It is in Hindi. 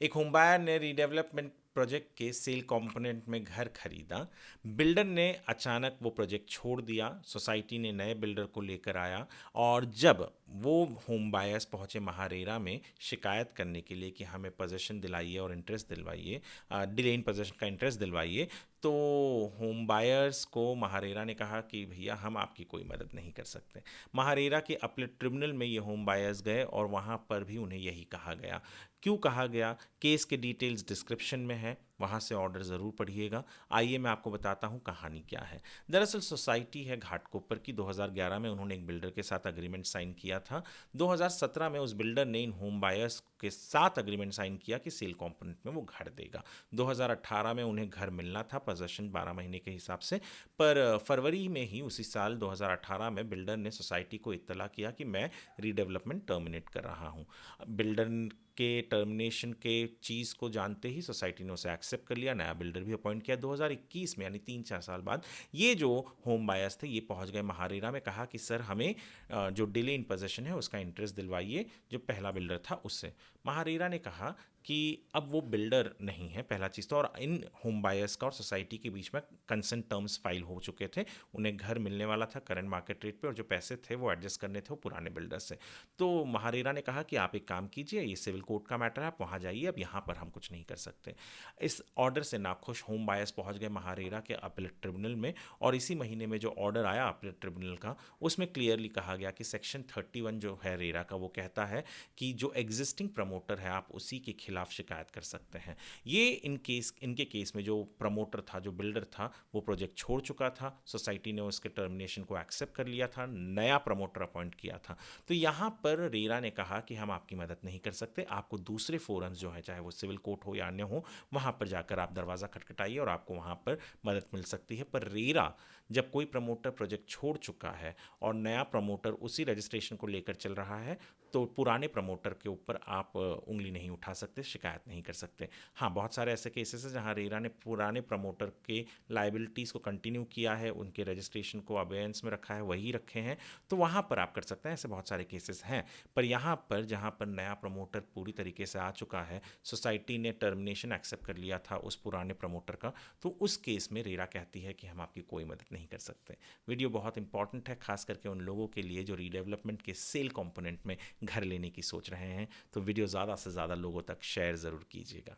एक होम बायर ने रीडेवलपमेंट प्रोजेक्ट के सेल कंपोनेंट में घर खरीदा। बिल्डर ने अचानक वो प्रोजेक्ट छोड़ दिया। सोसाइटी ने नए बिल्डर को लेकर आया और जब वो होम बायर्स पहुंचे महारेरा में शिकायत करने के लिए कि हमें पोजीशन दिलाइए और इंटरेस्ट दिलवाइए, डिले इन पोजीशन का इंटरेस्ट दिलवाइए, तो होम बायर्स को महारेरा ने कहा कि भैया हम आपकी कोई मदद नहीं कर सकते। महारेरा के अपीलेट ट्रिब्यूनल में ये होम बायर्स गए और वहाँ पर भी उन्हें यही कहा गया। क्यों कहा गया? केस के डिटेल्स डिस्क्रिप्शन में है, वहाँ से ऑर्डर ज़रूर पढ़िएगा। आइए मैं आपको बताता हूँ कहानी क्या है। दरअसल सोसाइटी है घाटकोपर की। 2011 में उन्होंने एक बिल्डर के साथ अग्रीमेंट साइन किया था। 2017 में उस बिल्डर ने इन होम बायर्स के साथ अग्रीमेंट साइन किया कि सेल कॉम्पोनेंट में वो घर देगा। 2018 में उन्हें घर मिलना था पोजेसन 12 महीने के हिसाब से, पर फरवरी में ही उसी साल 2018 में बिल्डर ने सोसाइटी को इत्तला किया कि मैं रीडेवलपमेंट टर्मिनेट कर रहा हूँ। बिल्डर के टर्मिनेशन के चीज़ को जानते ही सोसाइटी ने उसे एक्सेप्ट कर लिया, नया बिल्डर भी अपॉइंट किया। 2021 में यानी 3-4 साल बाद ये जो होम बायर्स थे ये पहुंच गए महारेरा में, कहा कि सर हमें जो डिले इन पोजीशन है उसका इंटरेस्ट दिलवाइए जो पहला बिल्डर था उससे। महारेरा ने कहा कि अब वो बिल्डर नहीं है, पहला चीज़ तो, और इन होम बायर्स का और सोसाइटी के बीच में कंसेंट टर्म्स फाइल हो चुके थे। उन्हें घर मिलने वाला था करंट मार्केट रेट पे और जो पैसे थे वो एडजस्ट करने थे वो पुराने बिल्डर से। तो महारेरा ने कहा कि आप एक काम कीजिए, ये सिविल कोर्ट का मैटर है, आप वहाँ जाइए, अब यहाँ पर हम कुछ नहीं कर सकते। इस ऑर्डर से नाखुश होम बायर्स पहुँच गए महारेरा के अपीलेट ट्रिब्यूनल में और इसी महीने में जो ऑर्डर आया अपीलेट ट्रिब्यूनल का उसमें क्लियरली कहा गया कि सेक्शन 31 जो है रेरा का वो कहता है कि जो एग्जिस्टिंग प्रमोटर है आप उसी के खिलाफ शिकायत कर सकते हैं। ये इनके केस में जो प्रमोटर था, जो बिल्डर था, वो प्रोजेक्ट छोड़ चुका था। सोसाइटी ने उसके टर्मिनेशन को एक्सेप्ट कर लिया था, नया प्रमोटर अपॉइंट किया था। तो यहाँ पर रेरा ने कहा कि हम आपकी मदद नहीं कर सकते, आपको दूसरे फोरम्स जो है चाहे वो सिविल कोर्ट हो या अन्य हो वहाँ पर जाकर आप दरवाज़ा खटखटाइए और आपको वहाँ पर मदद मिल सकती है। पर रेरा जब कोई प्रमोटर प्रोजेक्ट छोड़ चुका है और नया प्रमोटर उसी रजिस्ट्रेशन को लेकर चल रहा है तो पुराने प्रमोटर के ऊपर आप उंगली नहीं उठा सकते, शिकायत नहीं कर सकते। हाँ, बहुत सारे ऐसे केसेस हैं जहाँ रेरा ने पुराने प्रमोटर के लाइबिलिटीज़ को कंटिन्यू किया है, उनके रजिस्ट्रेशन को अबेयंस में रखा है, वही रखे हैं, तो वहाँ पर आप कर सकते हैं। ऐसे बहुत सारे केसेस हैं। पर यहाँ पर जहाँ पर नया प्रमोटर पूरी तरीके से आ चुका है, सोसाइटी ने टर्मिनेशन एक्सेप्ट कर लिया था उस पुराने प्रमोटर का, तो उस केस में रेरा कहती है कि हम आपकी कोई मदद नहीं कर सकते। वीडियो बहुत इंपॉर्टेंट है, खास करके उन लोगों के लिए जो रीडेवलपमेंट के सेल कंपोनेंट में घर लेने की सोच रहे हैं। तो वीडियो ज़्यादा से ज़्यादा लोगों तक शेयर ज़रूर कीजिएगा।